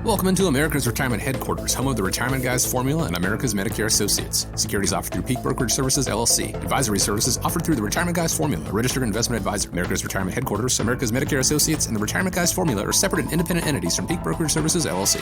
Welcome into America's Retirement Headquarters, home of the Retirement Guys Formula and America's Medicare Associates. Securities offered through Peak Brokerage Services, LLC. Advisory services offered through the Retirement Guys Formula, a registered investment advisor. America's Retirement Headquarters, America's Medicare Associates, and the Retirement Guys Formula are separate and independent entities from Peak Brokerage Services, LLC.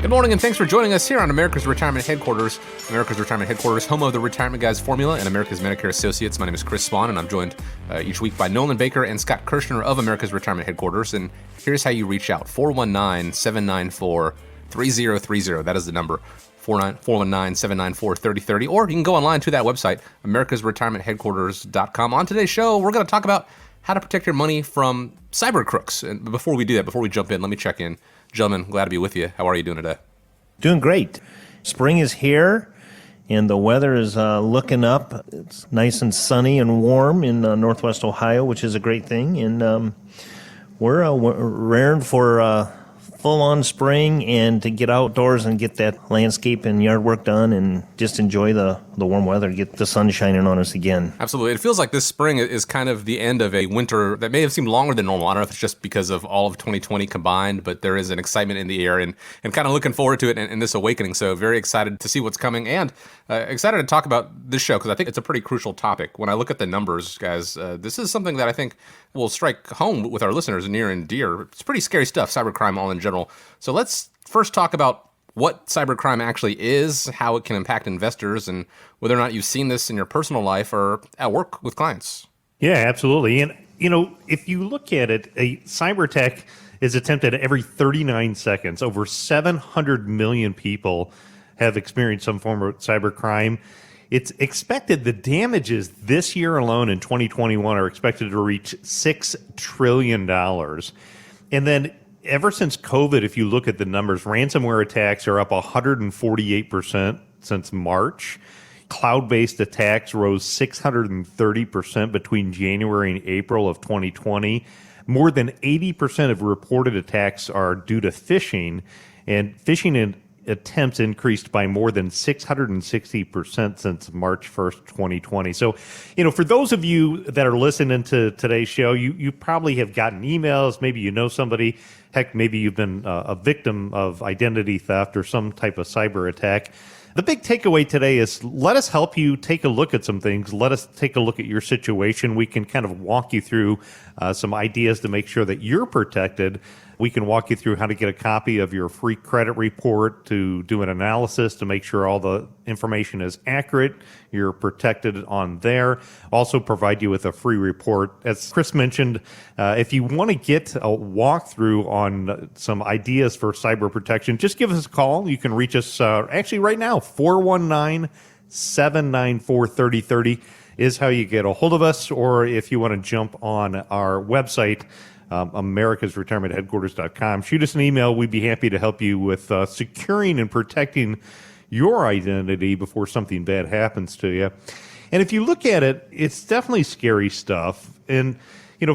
Good morning, and thanks for joining us here on America's Retirement Headquarters. America's Retirement Headquarters, home of the Retirement Guys Formula and America's Medicare Associates. My name is Chris Spahn, and I'm joined each week by Nolan Baker and Scott Kirshner of America's Retirement Headquarters. And here's how you reach out: 419-794-3030. That is the number, 419-794-3030. Or you can go online to that website, americasretirementheadquarters.com. On today's show, we're going to talk about how to protect your money from cyber crooks. And before we do that, before we jump in, let me check in. Gentlemen, glad to be with you. How are you doing today? Doing great. Spring is here, and the weather is looking up. It's nice and sunny and warm in Northwest Ohio, which is a great thing. And we're raring for full-on spring and to get outdoors and get that landscape and yard work done and just enjoy the warm weather, get the sun shining on us again. Absolutely. It feels like this spring is kind of the end of a winter that may have seemed longer than normal. I don't know if it's just because of all of 2020 combined, but there is an excitement in the air and kind of looking forward to it and this awakening. So very excited to see what's coming and excited to talk about this show because I think it's a pretty crucial topic. When I look at the numbers, guys, this is something that I think will strike home with our listeners near and dear. It's pretty scary stuff, cybercrime all in general. So let's first talk about what cybercrime actually is, how it can impact investors, and whether or not you've seen this in your personal life or at work with clients. Yeah, absolutely. And, if you look at it, a cyber attack is attempted every 39 seconds. Over 700 million people have experienced some form of cybercrime. It's expected the damages this year alone in 2021 are expected to reach $6 trillion. And then ever since COVID, if you look at the numbers, ransomware attacks are up 148% since March. Cloud-based attacks rose 630% between January and April of 2020. More than 80% of reported attacks are due to phishing, and phishing attempts increased by more than 660% since March 1st, 2020. So, for those of you that are listening to today's show, you probably have gotten emails. Maybe you know somebody. Heck, maybe you've been a victim of identity theft or some type of cyber attack. The big takeaway today is let us help you take a look at some things. Let us take a look at your situation. We can kind of walk you through some ideas to make sure that you're protected. We can walk you through how to get a copy of your free credit report to do an analysis to make sure all the information is accurate. You're protected on there. Also provide you with a free report. As Chris mentioned, if you want to get a walkthrough on some ideas for cyber protection, just give us a call. You can reach us actually right now, 419-794-3030 is how you get a hold of us. Or if you want to jump on our website, americasretirementheadquarters.com. Shoot us an email. We'd be happy to help you with securing and protecting your identity before something bad happens to you. And if you look at it, it's definitely scary stuff. And,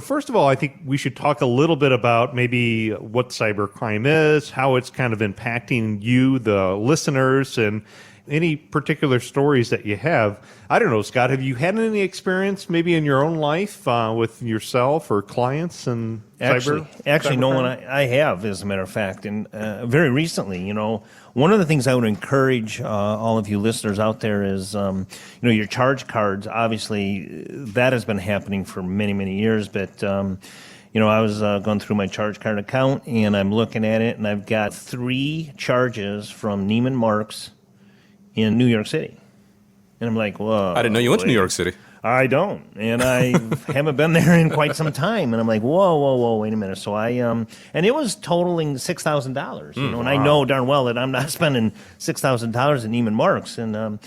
first of all, I think we should talk a little bit about maybe what cybercrime is, how it's kind of impacting you, the listeners, and any particular stories that you have. I don't know, Scott, have you had any experience maybe in your own life with yourself or clients and Actually, Nolan, I have, as a matter of fact, and very recently, one of the things I would encourage all of you listeners out there is, your charge cards. Obviously, that has been happening for many, many years, but I was going through my charge card account, and I'm looking at it, and I've got 3 charges from Neiman Marcus in New York City. And I'm like, whoa. I didn't know you went to New York City. I don't. And I haven't been there in quite some time. And I'm like, whoa, wait a minute. So and it was totaling $6,000, and wow. I know darn well that I'm not spending $6,000 at Neiman Marcus. And,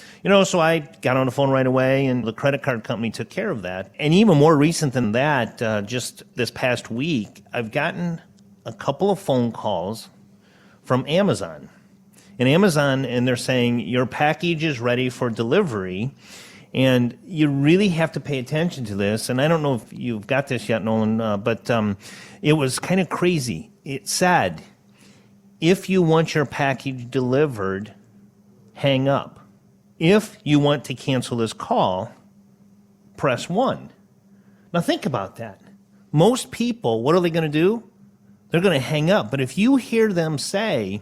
so I got on the phone right away, and the credit card company took care of that. And even more recent than that, just this past week, I've gotten a couple of phone calls from Amazon. And they're saying, your package is ready for delivery, and you really have to pay attention to this. And I don't know if you've got this yet, Nolan, but it was kind of crazy. It said, if you want your package delivered, hang up. If you want to cancel this call, press 1. Now think about that. Most people, what are they going to do? They're going to hang up. But if you hear them say,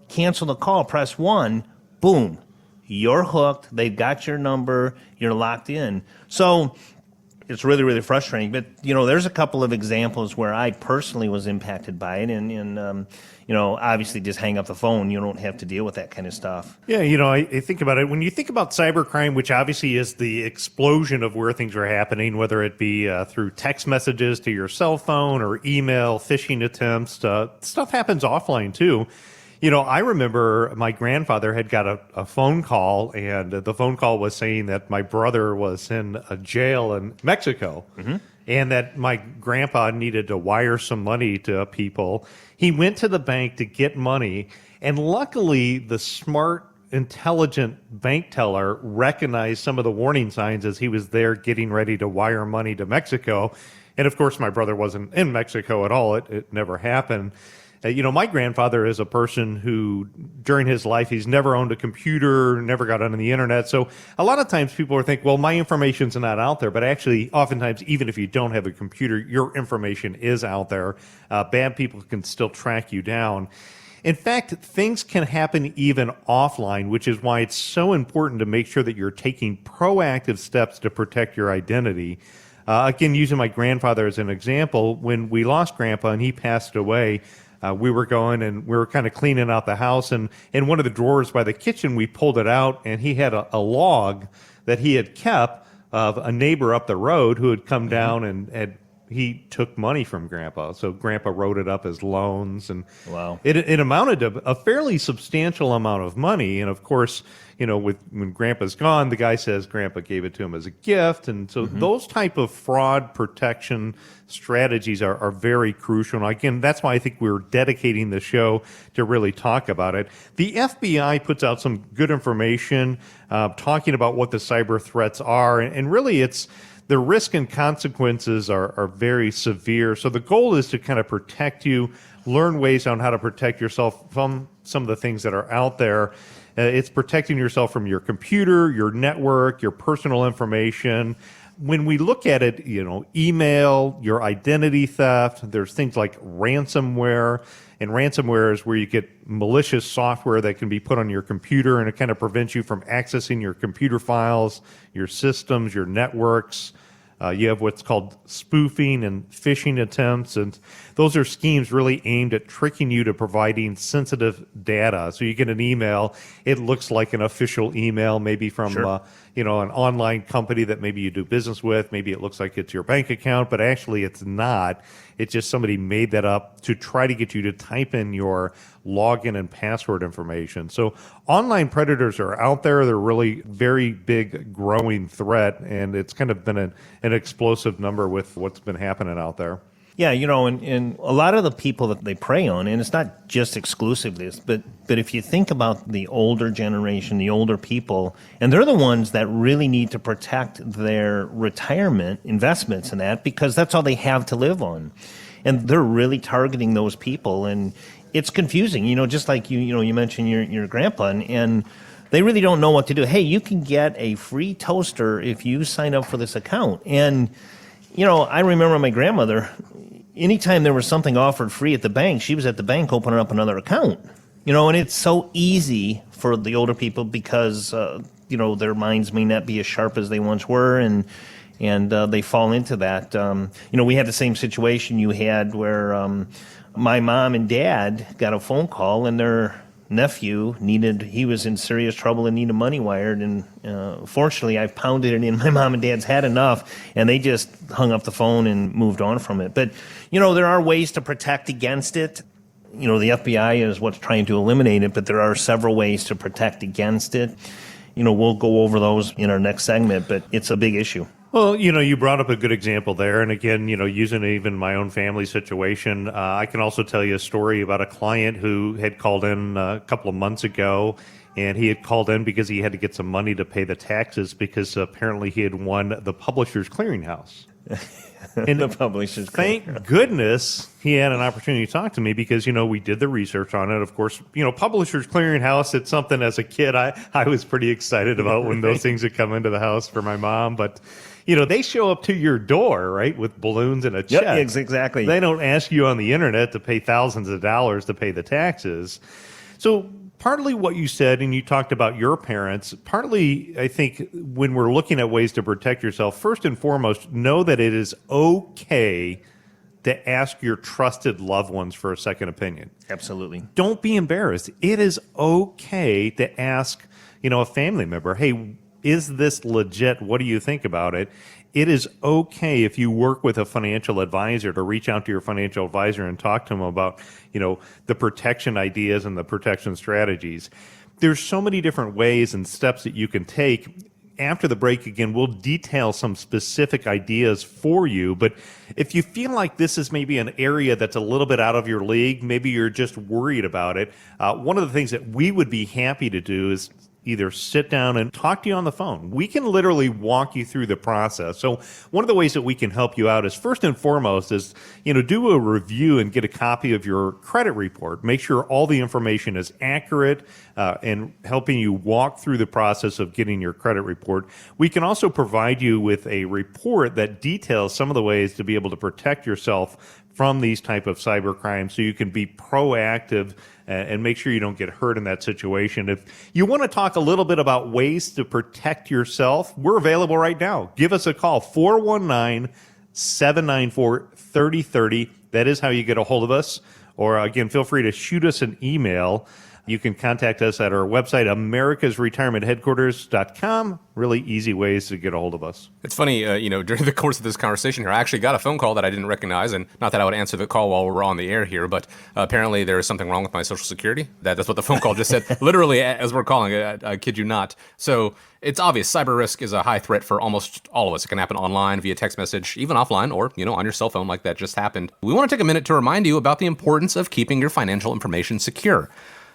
cancel the call, press 1, boom, you're hooked. They've got your number. You're locked in. So it's really, really frustrating. But, there's a couple of examples where I personally was impacted by it. And obviously just hang up the phone. You don't have to deal with that kind of stuff. Yeah, I think about it. When you think about cybercrime, which obviously is the explosion of where things are happening, whether it be through text messages to your cell phone or email, phishing attempts, stuff happens offline too. I remember my grandfather had got a phone call, and the phone call was saying that my brother was in a jail in Mexico, and that my grandpa needed to wire some money to people. He went to the bank to get money, and luckily the smart, intelligent bank teller recognized some of the warning signs as he was there getting ready to wire money to Mexico. And of course, my brother wasn't in Mexico at all. It never happened. My grandfather is a person who, during his life, he's never owned a computer, never got on the internet. So a lot of times people think, well, my information's not out there. But actually, oftentimes, even if you don't have a computer, your information is out there. Bad people can still track you down. In fact, things can happen even offline, which is why it's so important to make sure that you're taking proactive steps to protect your identity. Again, using my grandfather as an example, when we lost Grandpa and he passed away, we were going and we were kind of cleaning out the house, and in one of the drawers by the kitchen, we pulled it out, and he had a log that he had kept of a neighbor up the road who had come down and he took money from Grandpa. So Grandpa wrote it up as loans, and wow, it amounted to a fairly substantial amount of money. And of course, when Grandpa's gone, the guy says Grandpa gave it to him as a gift. And so those type of fraud protection strategies are very crucial. And again, that's why I think we're dedicating the show to really talk about it. The FBI puts out some good information talking about what the cyber threats are. And really the risk and consequences are very severe. So the goal is to kind of protect you, learn ways on how to protect yourself from some of the things that are out there. It's protecting yourself from your computer, your network, your personal information. When we look at it, email, your identity theft, there's things like ransomware. And ransomware is where you get malicious software that can be put on your computer, and it kind of prevents you from accessing your computer files, your systems, your networks. You have what's called spoofing and phishing attempts, and those are schemes really aimed at tricking you to providing sensitive data. So you get an email, it looks like an official email, maybe from an online company that maybe you do business with. Maybe it looks like it's your bank account, but actually it's not. It's just somebody made that up to try to get you to type in your login and password information. So online predators are out there. They're really very big, growing threat, and it's kind of been an explosive number with what's been happening out there. Yeah, and a lot of the people that they prey on, and it's not just exclusive this, but if you think about the older generation, the older people, and they're the ones that really need to protect their retirement investments and that, because that's all they have to live on. And they're really targeting those people, and it's confusing, just like you mentioned your grandpa, and they really don't know what to do. Hey, you can get a free toaster if you sign up for this account. And I remember my grandmother, anytime there was something offered free at the bank, she was at the bank opening up another account. And it's so easy for the older people because, their minds may not be as sharp as they once were, and they fall into that. We had the same situation you had where my mom and dad got a phone call, and their nephew he was in serious trouble and needed money wired, and fortunately I pounded it in my mom and dad's head enough, and they just hung up the phone and moved on from it. But there are ways to protect against it. The FBI is what's trying to eliminate it, but there are several ways to protect against it. We'll go over those in our next segment, but it's a big issue. Well, you brought up a good example there. And again, using even my own family situation, I can also tell you a story about a client who had called in a couple of months ago, and he had called in because he had to get some money to pay the taxes because apparently he had won the Publishers Clearinghouse. And the publisher's thank goodness he had an opportunity to talk to me because, we did the research on it. Of course, Publishers Clearinghouse, it's something as a kid I was pretty excited about when those things would come into the house for my mom. But, they show up to your door, right, with balloons and a check. Yep, exactly. They don't ask you on the internet to pay thousands of dollars to pay the taxes. So partly what you said, and you talked about your parents, partly I think when we're looking at ways to protect yourself, first and foremost, know that it is okay to ask your trusted loved ones for a second opinion. Absolutely. Don't be embarrassed. It is okay to ask, a family member, hey, is this legit? What do you think about it? It is okay if you work with a financial advisor to reach out to your financial advisor and talk to them about, the protection ideas and the protection strategies. There's so many different ways and steps that you can take. After the break, again, we'll detail some specific ideas for you. But if you feel like this is maybe an area that's a little bit out of your league, maybe you're just worried about it, one of the things that we would be happy to do is either sit down and talk to you on the phone. We can literally walk you through the process. So one of the ways that we can help you out is first and foremost is, do a review and get a copy of your credit report. Make sure all the information is accurate and helping you walk through the process of getting your credit report. We can also provide you with a report that details some of the ways to be able to protect yourself from these type of cyber crimes so you can be proactive and make sure you don't get hurt in that situation. If you want to talk a little bit about ways to protect yourself, we're available right now. Give us a call, 419-794-3030. That is how you get a hold of us. Or again, feel free to shoot us an email. You can contact us at our website, americasretirementheadquarters.com. Really easy ways to get a hold of us. It's funny, during the course of this conversation here, I actually got a phone call that I didn't recognize, and not that I would answer the call while we're on the air here, but apparently there is something wrong with my Social Security. That's what the phone call just said, literally as we're calling it. I kid you not. So it's obvious cyber risk is a high threat for almost all of us. It can happen online, via text message, even offline, or, on your cell phone like that just happened. We want to take a minute to remind you about the importance of keeping your financial information secure.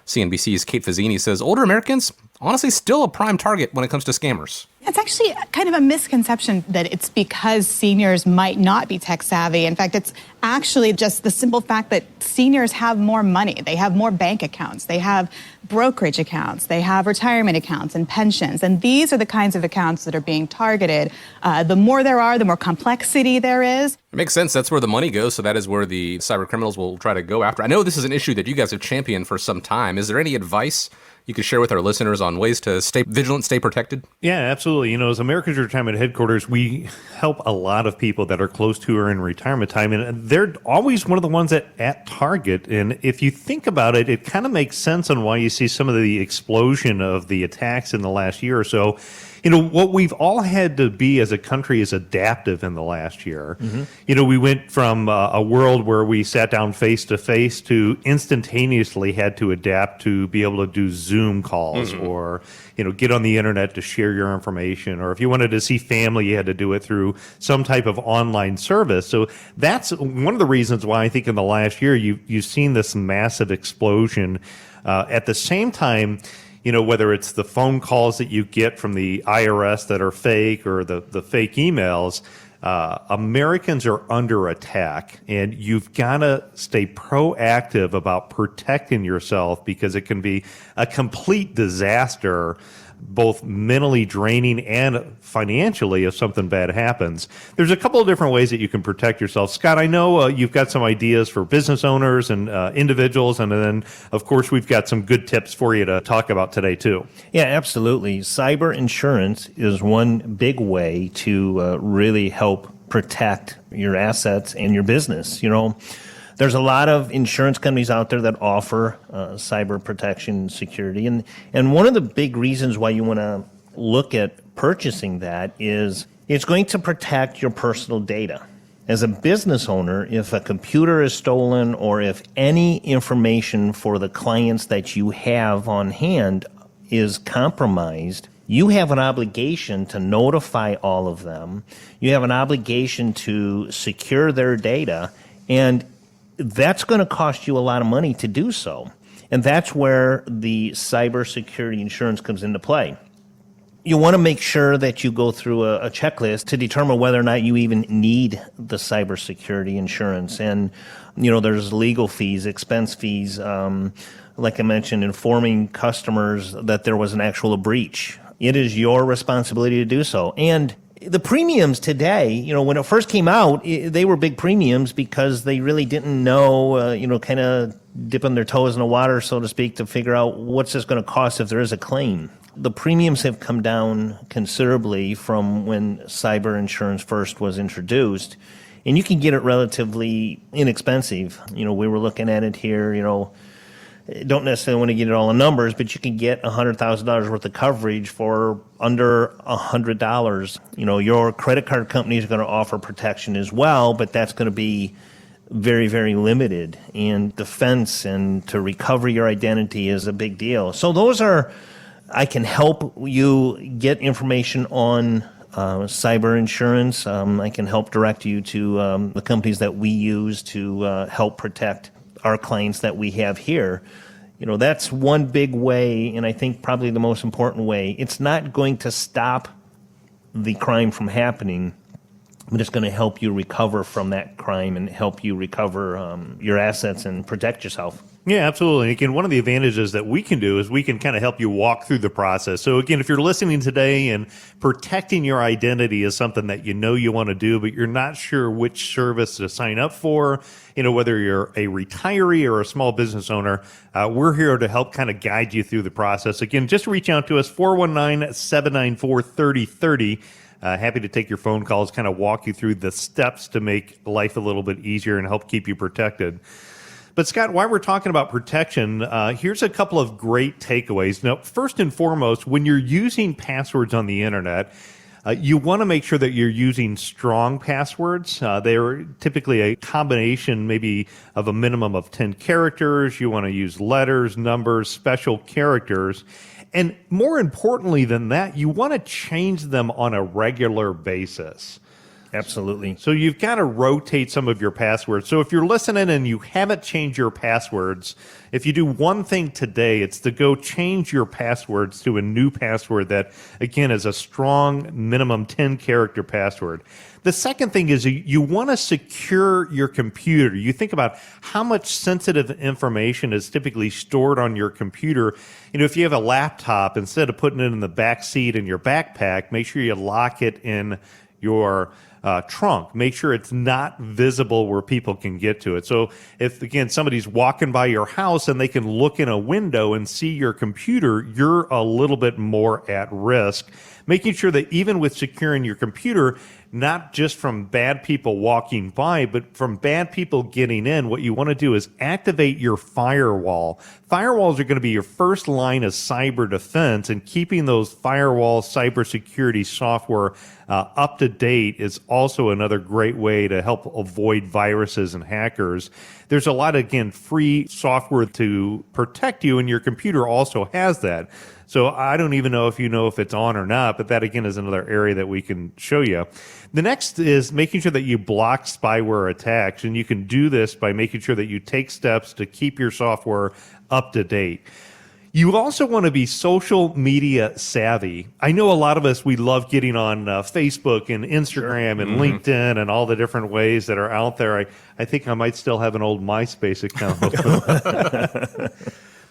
CNBC's Kate Fazzini says older Americans, honestly, still a prime target when it comes to scammers. It's actually kind of a misconception that it's because seniors might not be tech savvy. In fact, it's actually just the simple fact that seniors have more money. They have more bank accounts. They have brokerage accounts. They have retirement accounts and pensions. And these are the kinds of accounts that are being targeted. The more there are, the more complexity there is. It makes sense. That's where the money goes. So that is where the cyber criminals will try to go after. I know this is an issue that you guys have championed for some time. Is there any advice you could share with our listeners on ways to stay vigilant, stay protected? Yeah, absolutely. As America's Retirement Headquarters, we help a lot of people that are close to or in retirement time, and they're always one of the ones at target. And if you think about it, it kind of makes sense on why you see some of the explosion of the attacks in the last year or so. What we've all had to be as a country is adaptive in the last year. Mm-hmm. We went from a world where we sat down face to face to instantaneously had to adapt to be able to do Zoom calls or, get on the internet to share your information. Or if you wanted to see family, you had to do it through some type of online service. So that's one of the reasons why I think in the last year you've seen this massive explosion. At the same time, whether it's the phone calls that you get from the IRS that are fake or the fake emails, Americans are under attack, and you've got to stay proactive about protecting yourself because it can be a complete disaster, both mentally draining and financially if something bad happens. There's a couple of different ways that you can protect yourself. Scott, I know you've got some ideas for business owners and individuals, and then, of course, we've got some good tips for you to talk about today, too. Yeah, absolutely. Cyber insurance is one big way to really help protect your assets and your business. There's a lot of insurance companies out there that offer cyber protection security. And one of the big reasons why you want to look at purchasing that is it's going to protect your personal data. As a business owner, if a computer is stolen or if any information for the clients that you have on hand is compromised, you have an obligation to notify all of them. You have an obligation to secure their data, and that's going to cost you a lot of money to do so. And that's where the cybersecurity insurance comes into play. You want to make sure that you go through a checklist to determine whether or not you even need the cybersecurity insurance. And, there's legal fees, expense fees, like I mentioned, informing customers that there was an actual breach. It is your responsibility to do so. And the premiums today, when it first came out, they were big premiums because they really didn't know, kind of dipping their toes in the water, so to speak, to figure out what's this going to cost if there is a claim. The premiums have come down considerably from when cyber insurance first was introduced, and you can get it relatively inexpensive. We were looking at it here, don't necessarily want to get it all in numbers, but you can get $100,000 worth of coverage for under $100. Your credit card company is going to offer protection as well, but that's going to be very, very limited. And defense and to recover your identity is a big deal. So I can help you get information on cyber insurance. I can help direct you to the companies that we use to help protect our clients that we have here. That's one big way, and I think probably the most important way. It's not going to stop the crime from happening, but it's going to help you recover from that crime and help you recover your assets and protect yourself. Yeah, absolutely. Again, one of the advantages that we can do is we can kind of help you walk through the process. So again, if you're listening today and protecting your identity is something that you want to do, but you're not sure which service to sign up for, whether you're a retiree or a small business owner, we're here to help kind of guide you through the process. Again, just reach out to us, 419-794-3030. Happy to take your phone calls, kind of walk you through the steps to make life a little bit easier and help keep you protected. But Scott, while we're talking about protection, here's a couple of great takeaways. Now, first and foremost, when you're using passwords on the internet, you want to make sure that you're using strong passwords. They're typically a combination maybe of a minimum of 10 characters. You want to use letters, numbers, special characters. And more importantly than that, you want to change them on a regular basis. Absolutely. So you've got to rotate some of your passwords. So if you're listening and you haven't changed your passwords, if you do one thing today, it's to go change your passwords to a new password that, again, is a strong minimum 10-character password. The second thing is you want to secure your computer. You think about how much sensitive information is typically stored on your computer. If you have a laptop, instead of putting it in the back seat in your backpack, make sure you lock it in your trunk. Make sure it's not visible where people can get to it. So if, again, somebody's walking by your house and they can look in a window and see your computer, you're a little bit more at risk. Making sure that even with securing your computer, not just from bad people walking by, but from bad people getting in, what you want to do is activate your firewall. Firewalls are going to be your first line of cyber defense, and keeping those firewall cybersecurity software up to date is also another great way to help avoid viruses and hackers. There's a lot of, again, free software to protect you, and your computer also has that. So I don't even know if it's on or not, but that, again, is another area that we can show you. The next is making sure that you block spyware attacks, and you can do this by making sure that you take steps to keep your software up to date. You also want to be social media savvy. I know a lot of us, we love getting on Facebook and Instagram and LinkedIn and all the different ways that are out there. I think I might still have an old MySpace account.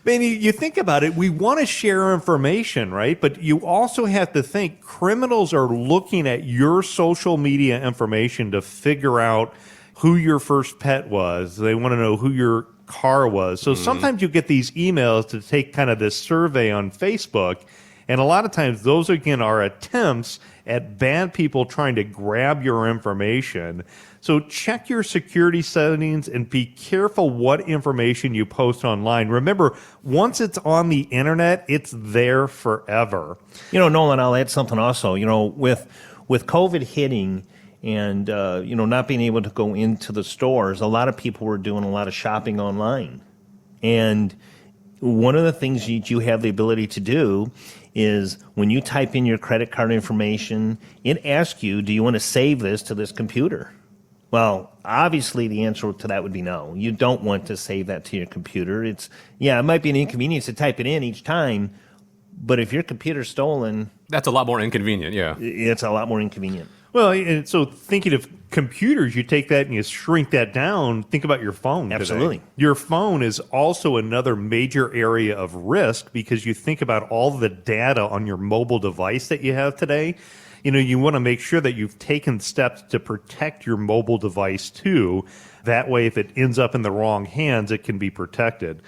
Man, you think about it, we want to share information, right? But you also have to think criminals are looking at your social media information to figure out who your first pet was. They want to know who your car was. So sometimes you get these emails to take kind of this survey on Facebook, and a lot of times those, again, are attempts at bad people trying to grab your information. So check your security settings and be careful what information you post online. Remember, once it's on the internet, it's there forever. Nolan, I'll add something also. With COVID hitting and, not being able to go into the stores, a lot of people were doing a lot of shopping online. And one of the things you have the ability to do is when you type in your credit card information, it asks you, do you want to save this to this computer? Well, obviously the answer to that would be no. You don't want to save that to your computer. It might be an inconvenience to type it in each time, But if your computer's stolen, That's a lot more inconvenient, yeah. it's a lot more inconvenient. Well, and so thinking of computers, you take that and you shrink that down. Think about your phone today. Absolutely. Your phone is also another major area of risk because you think about all the data on your mobile device that you have today. You want to make sure that you've taken steps to protect your mobile device too. That way, if it ends up in the wrong hands, it can be protected.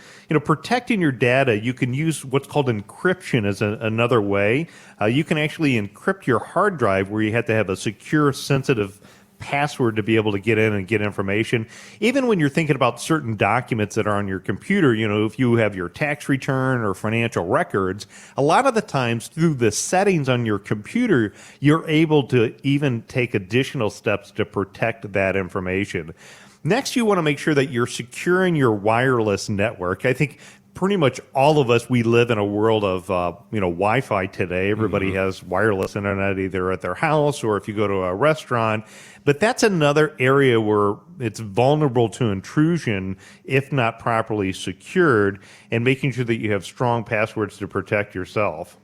Protecting your data, you can use what's called encryption as another way. You can actually encrypt your hard drive where you have to have a secure, sensitive password to be able to get in and get information. Even when you're thinking about certain documents that are on your computer, if you have your tax return or financial records, a lot of the times through the settings on your computer, you're able to even take additional steps to protect that information. Next, you want to make sure that you're securing your wireless network. I think pretty much all of us, we live in a world of, Wi-Fi today. Everybody has wireless internet either at their house or if you go to a restaurant. But that's another area where it's vulnerable to intrusion if not properly secured, and making sure that you have strong passwords to protect yourself.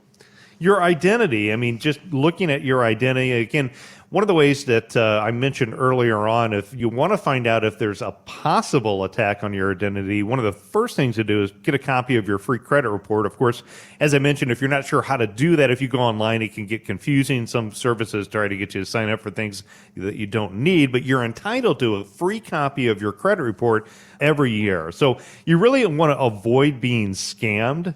Your identity, just looking at your identity, again, one of the ways that I mentioned earlier on, if you want to find out if there's a possible attack on your identity, one of the first things to do is get a copy of your free credit report. Of course, as I mentioned, if you're not sure how to do that, if you go online, it can get confusing. Some services try to get you to sign up for things that you don't need, but you're entitled to a free copy of your credit report every year. So you really want to avoid being scammed.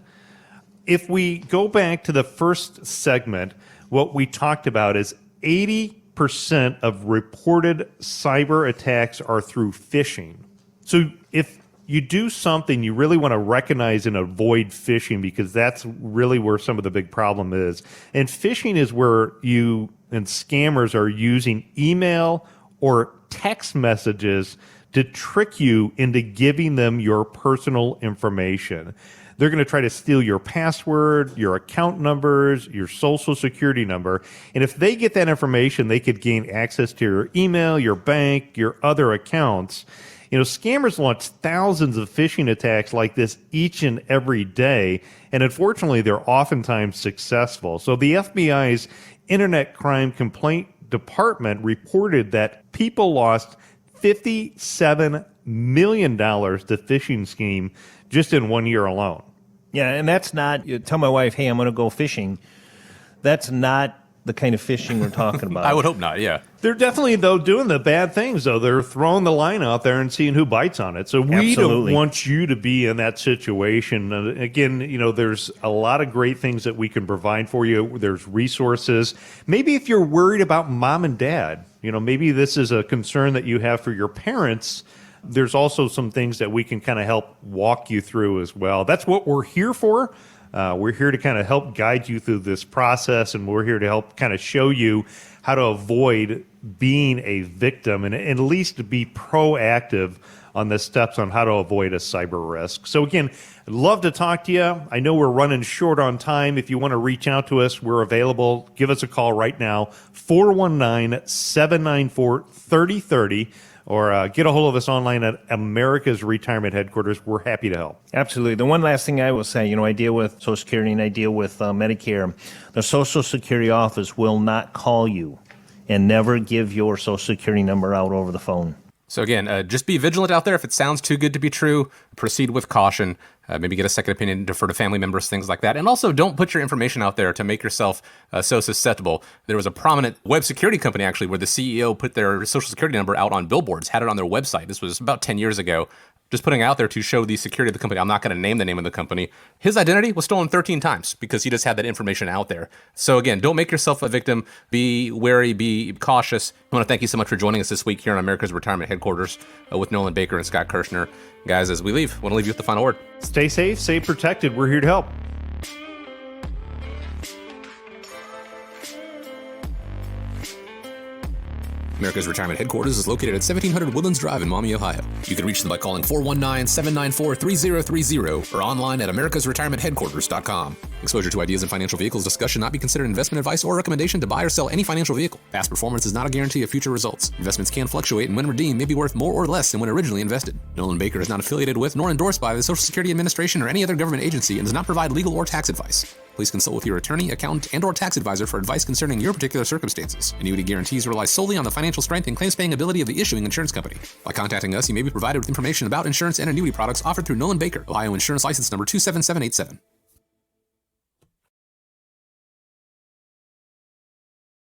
If we go back to the first segment, what we talked about is 80% of reported cyber attacks are through phishing. So if you do something, you really want to recognize and avoid phishing, because that's really where some of the big problem is. And phishing is where you and scammers are using email or text messages to trick you into giving them your personal information. They're going to try to steal your password, your account numbers, your social security number. And if they get that information, they could gain access to your email, your bank, your other accounts. Scammers launch thousands of phishing attacks like this each and every day. And unfortunately, they're oftentimes successful. So the FBI's Internet Crime Complaint Department reported that people lost $57 million to phishing scheme just in 1 year alone. Yeah, and that's not, you tell my wife, hey, I'm going to go fishing. That's not the kind of fishing we're talking about. I would hope not, yeah. They're definitely, though, doing the bad things, though. They're throwing the line out there and seeing who bites on it. So we don't want you to be in that situation. Again, there's a lot of great things that we can provide for you. There's resources. Maybe if you're worried about mom and dad, maybe this is a concern that you have for your parents. There's also some things that we can kind of help walk you through as well. That's what we're here for. We're here to kind of help guide you through this process, and we're here to help kind of show you how to avoid being a victim and at least be proactive on the steps on how to avoid a cyber risk. So again, I'd love to talk to you. I know we're running short on time. If you want to reach out to us, we're available. Give us a call right now, 419-794-3030. Or get a hold of us online at America's Retirement Headquarters. We're happy to help. Absolutely. The one last thing I will say, I deal with Social Security and I deal with Medicare. The Social Security office will not call you and never give your Social Security number out over the phone. So again, just be vigilant out there. If it sounds too good to be true, proceed with caution. Maybe get a second opinion, defer to family members, things like that. And also don't put your information out there to make yourself so susceptible. There was a prominent web security company, actually, where the CEO put their social security number out on billboards, had it on their website. This was about 10 years ago. Just putting it out there to show the security of the company. I'm not going to name the name of the company. His identity was stolen 13 times because he just had that information out there. So again, don't make yourself a victim. Be wary, be cautious. I want to thank you so much for joining us this week here on America's Retirement Headquarters with Nolan Baker and Scott Kirshner. Guys, as we leave, I want to leave you with the final word. Stay safe, stay protected. We're here to help. America's Retirement Headquarters is located at 1700 Woodlands Drive in Maumee, Ohio. You can reach them by calling 419-794-3030 or online at americasretirementheadquarters.com. Exposure to ideas and financial vehicles discussed should not be considered investment advice or recommendation to buy or sell any financial vehicle. Past performance is not a guarantee of future results. Investments can fluctuate and when redeemed may be worth more or less than when originally invested. Nolan Baker is not affiliated with nor endorsed by the Social Security Administration or any other government agency and does not provide legal or tax advice. Please consult with your attorney, accountant, and/or tax advisor for advice concerning your particular circumstances. Annuity guarantees rely solely on the financial strength and claims-paying ability of the issuing insurance company. By contacting us, you may be provided with information about insurance and annuity products offered through Nolan Baker, Ohio Insurance License Number 27787.